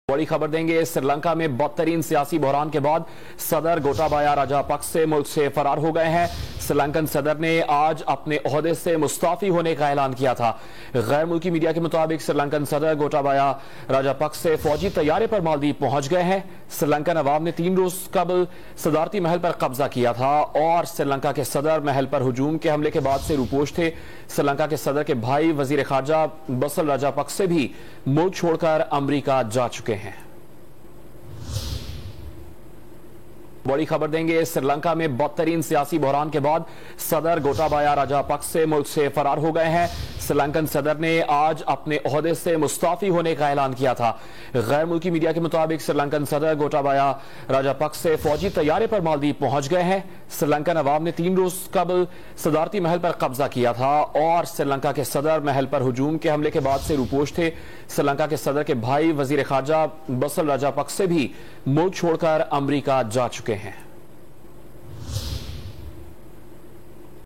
बड़ी खबर देंगे। श्रीलंका में बदतरीन सियासी बहरान के बाद सदर गोटाबाया राजापक्से मुल्क से फरार हो गए हैं। श्रीलंकन सदर ने आज अपने ओहदे से मुस्ताफी होने का ऐलान किया था। गैर मुल्की मीडिया के मुताबिक श्रीलंकन सदर गोटाबाया राजापक्से फौजी तैयारे पर मालदीव पहुंच गए हैं। श्रीलंकन अवाम ने 3 रोज कबल सदारती महल पर कब्जा किया था और श्रीलंका के सदर महल पर हुजूम के हमले के बाद से रूपोश थे। श्रीलंका के सदर के भाई वजीर खारजा बसल राजापक्से भी मुल्क छोड़कर अमरीका जा चुके हैं। बड़ी खबर देंगे। श्रीलंका में बदतरीन सियासी बहरान के बाद सदर गोटाबाया राजापक्से मुल्क से फरार हो गए हैं। श्रीलंकन सदर ने आज अपने ओहदे से मुस्ताफी होने का ऐलान किया था। गैर मुल्की मीडिया के मुताबिक श्रीलंकन सदर गोटाबाया राजापक्से फौजी तैयारे पर मालदीव पहुंच गए हैं। श्रीलंकन अवाम ने 3 रोज कबल सदारती महल पर कब्जा किया था और श्रीलंका के सदर महल पर हुजूम के हमले के बाद से रूपोश थे। श्रीलंका के सदर के भाई वजीर खारजा बसल राजापक्से भी मुल्क छोड़कर अमरीका जा चुके हैं।